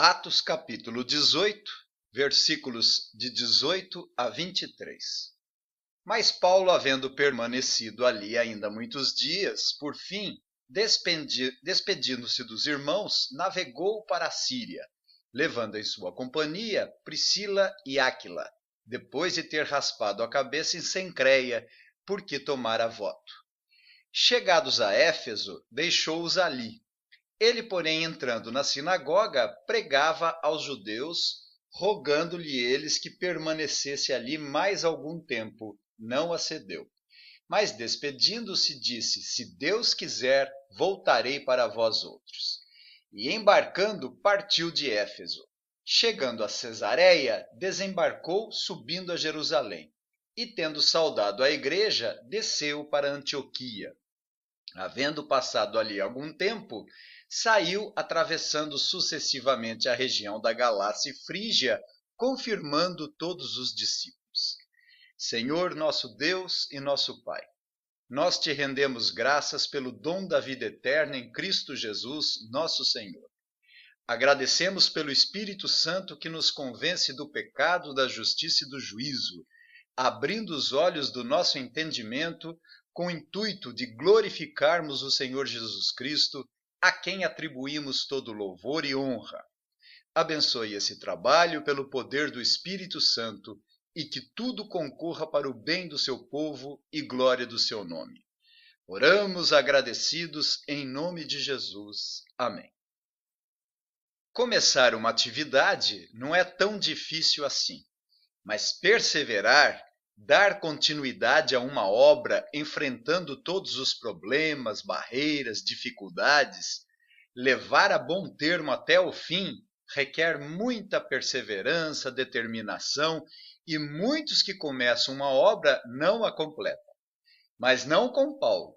Atos capítulo 18, versículos de 18 a 23. Mas Paulo, havendo permanecido ali ainda muitos dias, por fim, despedindo-se dos irmãos, navegou para a Síria, levando em sua companhia Priscila e Áquila, depois de ter raspado a cabeça em Cencreia, porque tomara voto. Chegados a Éfeso, deixou-os ali. Ele, porém, entrando na sinagoga, pregava aos judeus, rogando-lhe eles que permanecesse ali mais algum tempo. Não acedeu. Mas, despedindo-se, disse: Se Deus quiser, voltarei para vós outros. E, embarcando, partiu de Éfeso. Chegando a Cesareia, desembarcou, subindo a Jerusalém. E, tendo saudado a igreja, desceu para Antioquia. Havendo passado ali algum tempo, saiu atravessando sucessivamente a região da Galácia e Frígia, confirmando todos os discípulos. Senhor nosso Deus e nosso Pai, nós te rendemos graças pelo dom da vida eterna em Cristo Jesus, nosso Senhor. Agradecemos pelo Espírito Santo que nos convence do pecado, da justiça e do juízo, abrindo os olhos do nosso entendimento com o intuito de glorificarmos o Senhor Jesus Cristo, a quem atribuímos todo louvor e honra. Abençoe esse trabalho pelo poder do Espírito Santo e que tudo concorra para o bem do seu povo e glória do seu nome. Oramos agradecidos em nome de Jesus. Amém. Começar uma atividade não é tão difícil assim, mas perseverar, dar continuidade a uma obra enfrentando todos os problemas, barreiras, dificuldades, levar a bom termo até o fim, requer muita perseverança, determinação e muitos que começam uma obra não a completam. Mas não com Paulo.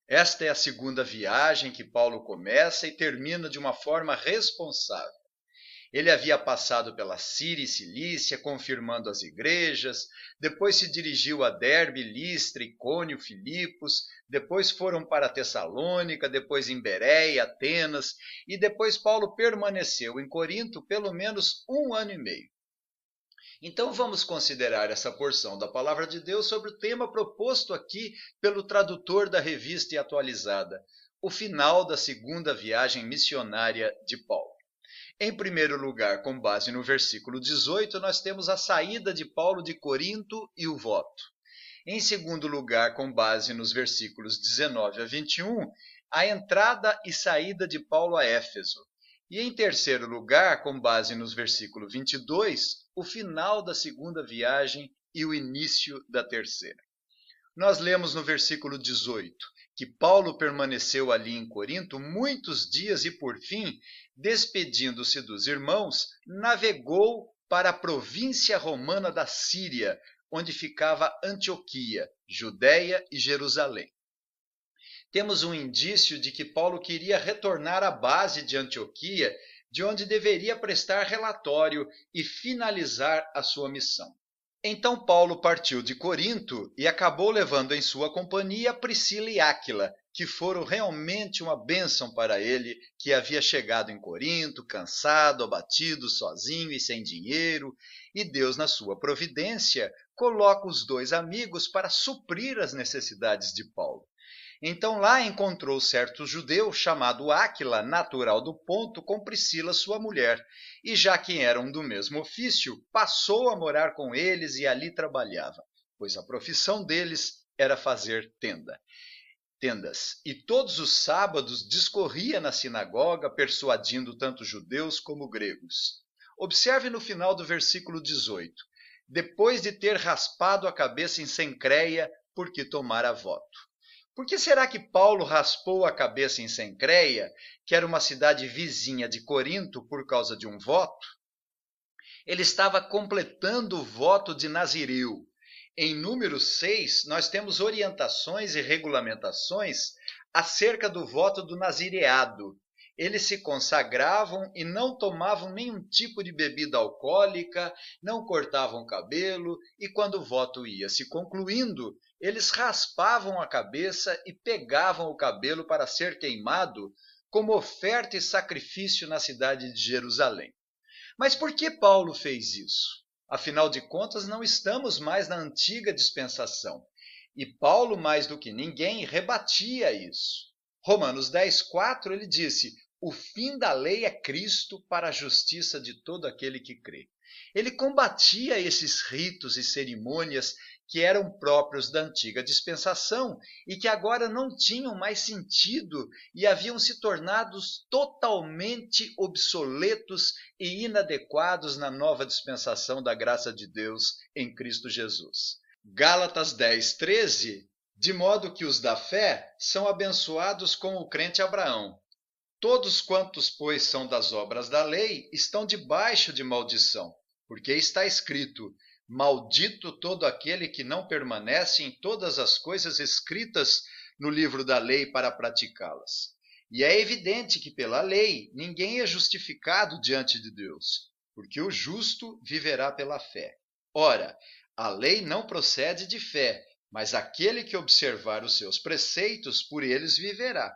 Esta é a segunda viagem que Paulo começa e termina de uma forma responsável. Ele havia passado pela Síria e Cilícia, confirmando as igrejas, depois se dirigiu a Derbe, Listra, Icônio, Filipos, depois foram para Tessalônica, depois em Bereia, Atenas, e depois Paulo permaneceu em Corinto pelo menos 1 ano e meio. Então vamos considerar essa porção da Palavra de Deus sobre o tema proposto aqui pelo tradutor da Revista e Atualizada, o final da segunda viagem missionária de Paulo. Em primeiro lugar, com base no versículo 18, nós temos a saída de Paulo de Corinto e o voto. Em segundo lugar, com base nos versículos 19 a 21, a entrada e saída de Paulo a Éfeso. E em terceiro lugar, com base nos versículos 22, o final da segunda viagem e o início da terceira. Nós lemos no versículo 18 que Paulo permaneceu ali em Corinto muitos dias e, por fim, despedindo-se dos irmãos, navegou para a província romana da Síria, onde ficava Antioquia, Judéia e Jerusalém. Temos um indício de que Paulo queria retornar à base de Antioquia, de onde deveria prestar relatório e finalizar a sua missão. Então Paulo partiu de Corinto e acabou levando em sua companhia Priscila e Áquila, que foram realmente uma bênção para ele, que havia chegado em Corinto, cansado, abatido, sozinho e sem dinheiro, e Deus, na sua providência, coloca os dois amigos para suprir as necessidades de Paulo. Então lá encontrou certo judeu chamado Áquila, natural do Ponto, com Priscila, sua mulher, e já que eram do mesmo ofício, passou a morar com eles e ali trabalhava, pois a profissão deles era fazer tendas. E todos os sábados discorria na sinagoga, persuadindo tanto judeus como gregos. Observe no final do versículo 18. Depois de ter raspado a cabeça em Cencreia, porque tomara voto. Por que será que Paulo raspou a cabeça em Cencreia, que era uma cidade vizinha de Corinto, por causa de um voto? Ele estava completando o voto de Nazireu. Em número 6, nós temos orientações e regulamentações acerca do voto do nazireado. Eles se consagravam e não tomavam nenhum tipo de bebida alcoólica, não cortavam cabelo, e quando o voto ia se concluindo, eles raspavam a cabeça e pegavam o cabelo para ser queimado como oferta e sacrifício na cidade de Jerusalém. Mas por que Paulo fez isso? Afinal de contas, não estamos mais na antiga dispensação. E Paulo, mais do que ninguém, rebatia isso. Romanos 10:4, ele disse: o fim da lei é Cristo para a justiça de todo aquele que crê. Ele combatia esses ritos e cerimônias que eram próprios da antiga dispensação e que agora não tinham mais sentido e haviam se tornado totalmente obsoletos e inadequados na nova dispensação da graça de Deus em Cristo Jesus. Gálatas 10:13, de modo que os da fé são abençoados com o crente Abraão. Todos quantos, pois, são das obras da lei, estão debaixo de maldição, porque está escrito: maldito todo aquele que não permanece em todas as coisas escritas no livro da lei para praticá-las. E é evidente que pela lei ninguém é justificado diante de Deus, porque o justo viverá pela fé. Ora, a lei não procede de fé, mas aquele que observar os seus preceitos, por eles viverá.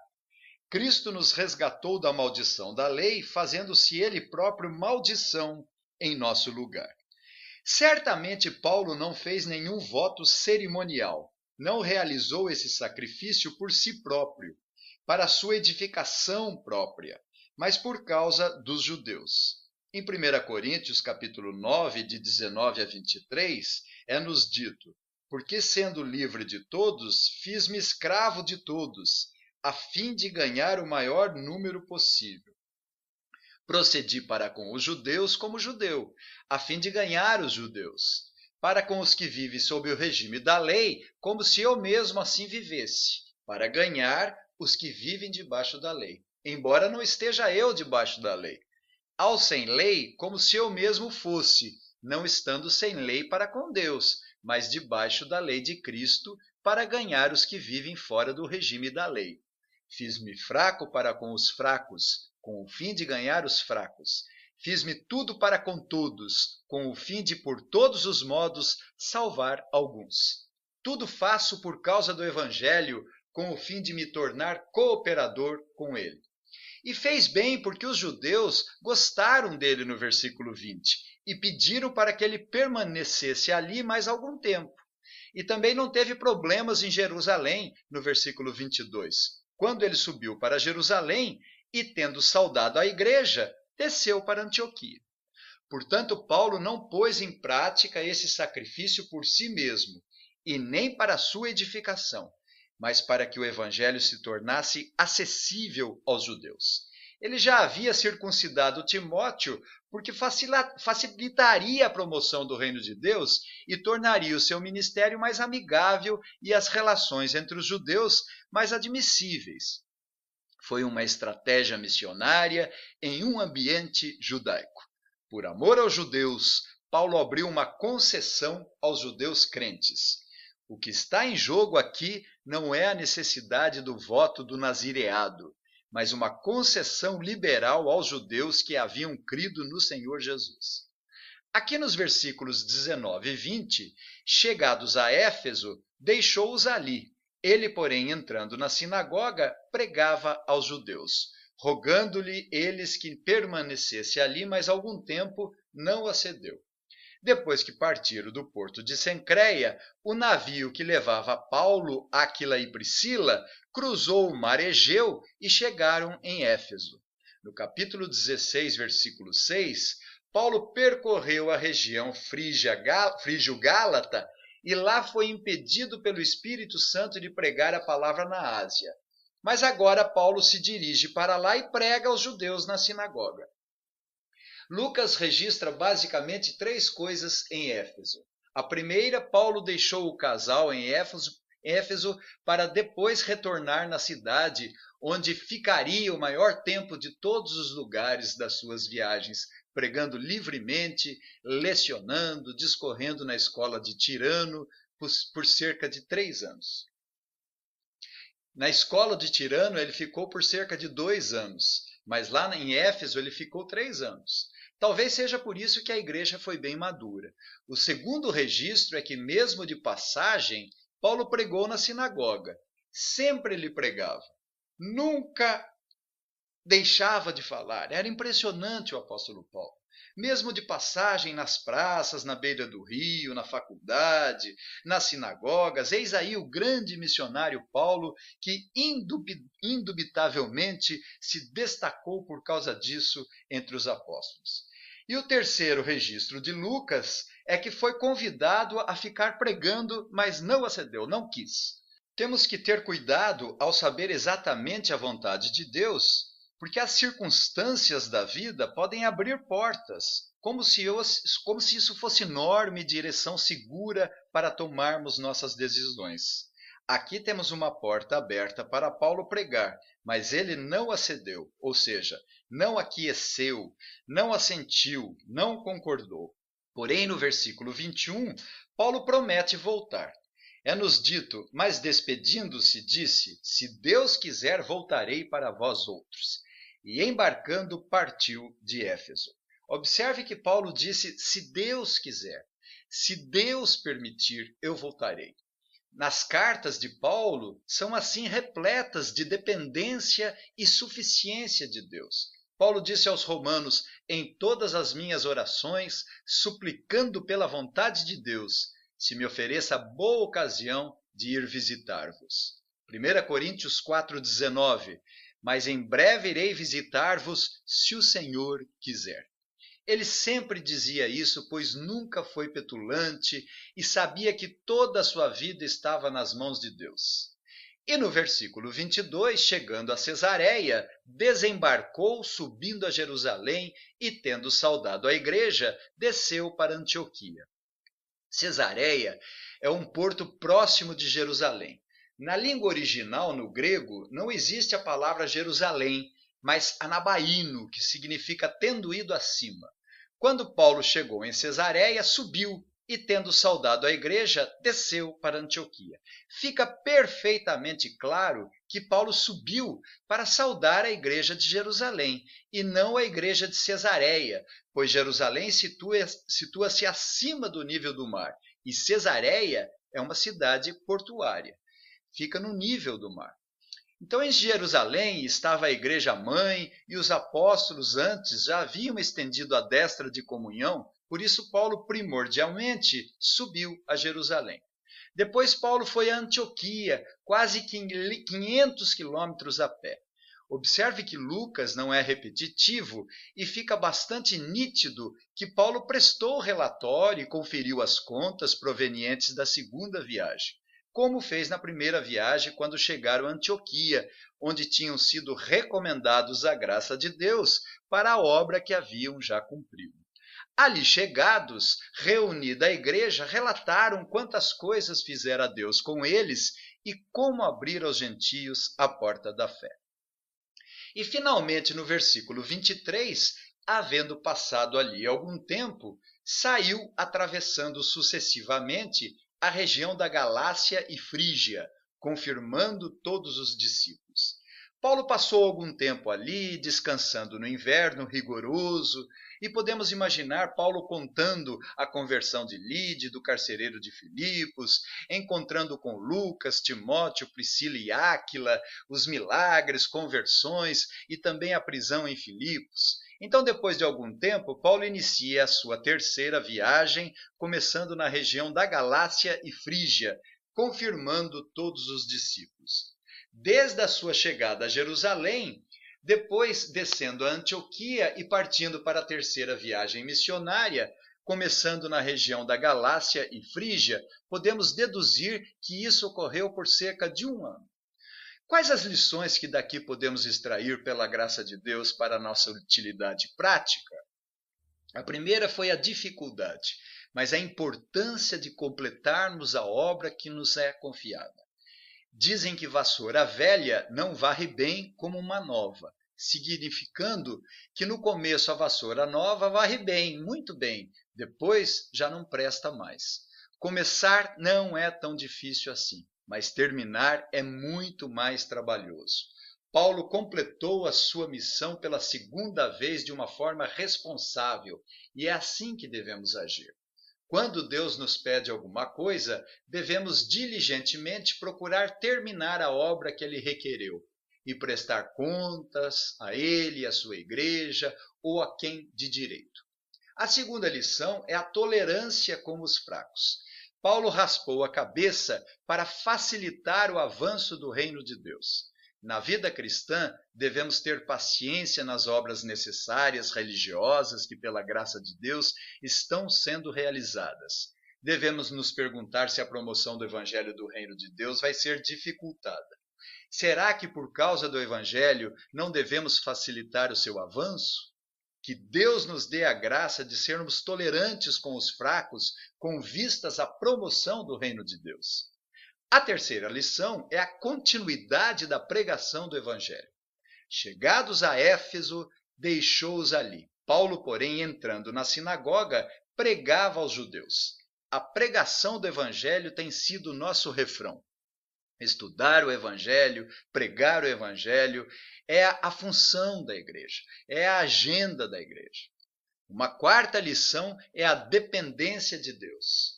Cristo nos resgatou da maldição da lei, fazendo-se ele próprio maldição em nosso lugar. Certamente Paulo não fez nenhum voto cerimonial, não realizou esse sacrifício por si próprio, para a sua edificação própria, mas por causa dos judeus. Em 1 Coríntios capítulo 9, de 19 a 23, é-nos dito: porque sendo livre de todos, fiz-me escravo de todos, a fim de ganhar o maior número possível. Procedi para com os judeus como judeu, a fim de ganhar os judeus. Para com os que vivem sob o regime da lei, como se eu mesmo assim vivesse, para ganhar os que vivem debaixo da lei, embora não esteja eu debaixo da lei. Ao sem lei, como se eu mesmo fosse, não estando sem lei para com Deus, mas debaixo da lei de Cristo, para ganhar os que vivem fora do regime da lei. Fiz-me fraco para com os fracos, com o fim de ganhar os fracos. Fiz-me tudo para com todos, com o fim de, por todos os modos, salvar alguns. Tudo faço por causa do Evangelho, com o fim de me tornar cooperador com ele. E fez bem, porque os judeus gostaram dele no versículo 20 e pediram para que ele permanecesse ali mais algum tempo. E também não teve problemas em Jerusalém, no versículo 22. Quando ele subiu para Jerusalém e, tendo saudado a igreja, desceu para Antioquia. Portanto, Paulo não pôs em prática esse sacrifício por si mesmo, e nem para a sua edificação, mas para que o evangelho se tornasse acessível aos judeus. Ele já havia circuncidado Timóteo porque facilitaria a promoção do reino de Deus e tornaria o seu ministério mais amigável e as relações entre os judeus mais admissíveis. Foi uma estratégia missionária em um ambiente judaico. Por amor aos judeus, Paulo abriu uma concessão aos judeus crentes. O que está em jogo aqui não é a necessidade do voto do nazireado, mas uma concessão liberal aos judeus que haviam crido no Senhor Jesus. Aqui nos versículos 19 e 20, chegados a Éfeso, deixou-os ali. Ele, porém, entrando na sinagoga, pregava aos judeus. Rogando-lhe eles que permanecesse ali mais algum tempo, não acedeu. Depois que partiram do porto de Cencreia, o navio que levava Paulo, Áquila e Priscila cruzou o mar Egeu e chegaram em Éfeso. No capítulo 16, versículo 6, Paulo percorreu a região frígio-gálata e lá foi impedido pelo Espírito Santo de pregar a palavra na Ásia. Mas agora Paulo se dirige para lá e prega aos judeus na sinagoga. Lucas registra basicamente 3 coisas em Éfeso. A primeira, Paulo deixou o casal em Éfeso para depois retornar na cidade, onde ficaria o maior tempo de todos os lugares das suas viagens, pregando livremente, lecionando, discorrendo na escola de Tirano por cerca de 3 anos. Na escola de Tirano ele ficou por cerca de 2 anos, mas lá em Éfeso ele ficou 3 anos. Talvez seja por isso que a igreja foi bem madura. O segundo registro é que, mesmo de passagem, Paulo pregou na sinagoga. Sempre ele pregava. Nunca deixava de falar. Era impressionante o apóstolo Paulo. Mesmo de passagem nas praças, na beira do rio, na faculdade, nas sinagogas, eis aí o grande missionário Paulo, que indubitavelmente se destacou por causa disso entre os apóstolos. E o terceiro registro de Lucas é que foi convidado a ficar pregando, mas não acedeu, não quis. Temos que ter cuidado ao saber exatamente a vontade de Deus, porque as circunstâncias da vida podem abrir portas, como se isso fosse norma e direção segura para tomarmos nossas decisões. Aqui temos uma porta aberta para Paulo pregar, mas ele não acedeu, ou seja, não aqueceu, não assentiu, não concordou. Porém, no versículo 21, Paulo promete voltar. É-nos dito, mas despedindo-se, disse: se Deus quiser, voltarei para vós outros. E embarcando, partiu de Éfeso. Observe que Paulo disse: se Deus quiser, se Deus permitir, eu voltarei. Nas cartas de Paulo, são assim repletas de dependência e suficiência de Deus. Paulo disse aos romanos: em todas as minhas orações, suplicando pela vontade de Deus, se me ofereça boa ocasião de ir visitar-vos. 1 Coríntios 4,19, mas em breve irei visitar-vos, se o Senhor quiser. Ele sempre dizia isso, pois nunca foi petulante e sabia que toda a sua vida estava nas mãos de Deus. E no versículo 22, chegando a Cesareia, desembarcou, subindo a Jerusalém e, tendo saudado a igreja, desceu para Antioquia. Cesareia é um porto próximo de Jerusalém. Na língua original, no grego, não existe a palavra Jerusalém, mas anabaíno, que significa tendo ido acima. Quando Paulo chegou em Cesareia, subiu e, tendo saudado a igreja, desceu para Antioquia. Fica perfeitamente claro que Paulo subiu para saudar a igreja de Jerusalém e não a igreja de Cesareia, pois Jerusalém situa-se acima do nível do mar e Cesareia é uma cidade portuária. Fica no nível do mar. Então, em Jerusalém estava a igreja mãe e os apóstolos antes já haviam estendido a destra de comunhão, por isso Paulo primordialmente subiu a Jerusalém. Depois Paulo foi a Antioquia, quase 500 quilômetros a pé. Observe que Lucas não é repetitivo e fica bastante nítido que Paulo prestou relatório e conferiu as contas provenientes da segunda viagem, como fez na primeira viagem quando chegaram a Antioquia, onde tinham sido recomendados à graça de Deus para a obra que haviam já cumprido. Ali chegados, reunida a igreja, relataram quantas coisas fizera Deus com eles e como abrir aos gentios a porta da fé. E finalmente no versículo 23, havendo passado ali algum tempo, saiu atravessando sucessivamente a região da Galácia e Frígia, confirmando todos os discípulos. Paulo passou algum tempo ali, descansando no inverno rigoroso, e podemos imaginar Paulo contando a conversão de Lídia, do carcereiro de Filipos, encontrando com Lucas, Timóteo, Priscila e Áquila, os milagres, conversões e também a prisão em Filipos. Então, depois de algum tempo, Paulo inicia a sua terceira viagem, começando na região da Galácia e Frígia, confirmando todos os discípulos. Desde a sua chegada a Jerusalém, depois descendo a Antioquia e partindo para a terceira viagem missionária, começando na região da Galácia e Frígia, podemos deduzir que isso ocorreu por cerca de um ano. Quais as lições que daqui podemos extrair pela graça de Deus para a nossa utilidade prática? A primeira foi a dificuldade, mas a importância de completarmos a obra que nos é confiada. Dizem que vassoura velha não varre bem como uma nova, significando que no começo a vassoura nova varre bem, muito bem, depois já não presta mais. Começar não é tão difícil assim, mas terminar é muito mais trabalhoso. Paulo completou a sua missão pela segunda vez de uma forma responsável, e é assim que devemos agir. Quando Deus nos pede alguma coisa, devemos diligentemente procurar terminar a obra que Ele requereu. e prestar contas a ele, a sua igreja ou a quem de direito. A segunda lição é a tolerância com os fracos. Paulo raspou a cabeça para facilitar o avanço do reino de Deus. Na vida cristã, devemos ter paciência nas obras necessárias, religiosas, que pela graça de Deus estão sendo realizadas. Devemos nos perguntar se a promoção do Evangelho do Reino de Deus vai ser dificultada. Será que por causa do Evangelho não devemos facilitar o seu avanço? Que Deus nos dê a graça de sermos tolerantes com os fracos, com vistas à promoção do Reino de Deus. A terceira lição é a continuidade da pregação do Evangelho. Chegados a Éfeso, deixou-os ali. Paulo, porém, entrando na sinagoga, pregava aos judeus. A pregação do Evangelho tem sido nosso refrão. Estudar o Evangelho, pregar o Evangelho, é a função da igreja, é a agenda da igreja. Uma quarta lição é a dependência de Deus.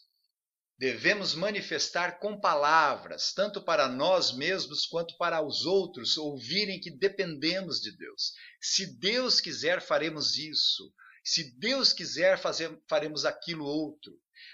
Devemos manifestar com palavras, tanto para nós mesmos quanto para os outros, ouvirem que dependemos de Deus. Se Deus quiser, faremos isso. Se Deus quiser, faremos aquilo outro.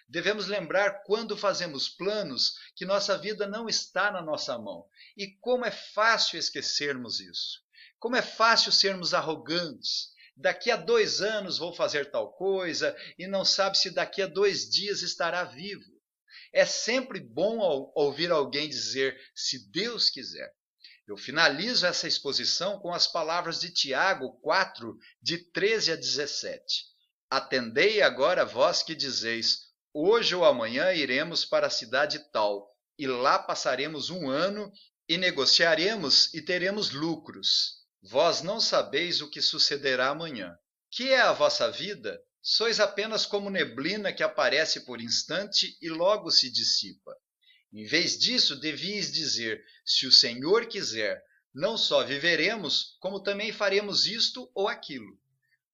Devemos lembrar quando fazemos planos que nossa vida não está na nossa mão. E como é fácil esquecermos isso. Como é fácil sermos arrogantes. Daqui a 2 anos vou fazer tal coisa e não sabe se daqui a 2 dias estará vivo. É sempre bom ouvir alguém dizer, se Deus quiser. Eu finalizo essa exposição com as palavras de Tiago 4, de 13 a 17. Atendei agora vós que dizeis, hoje ou amanhã iremos para a cidade tal, e lá passaremos 1 ano e negociaremos e teremos lucros. Vós não sabeis o que sucederá amanhã. Que é a vossa vida? Sois apenas como neblina que aparece por instante e logo se dissipa. Em vez disso, devíeis dizer, se o Senhor quiser, não só viveremos, como também faremos isto ou aquilo.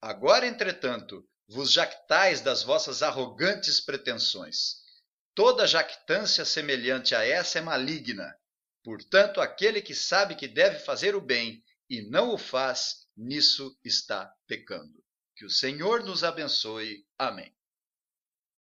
Agora, entretanto, vos jactais das vossas arrogantes pretensões. Toda jactância semelhante a essa é maligna. Portanto, aquele que sabe que deve fazer o bem e não o faz, nisso está pecando. Que o Senhor nos abençoe. Amém.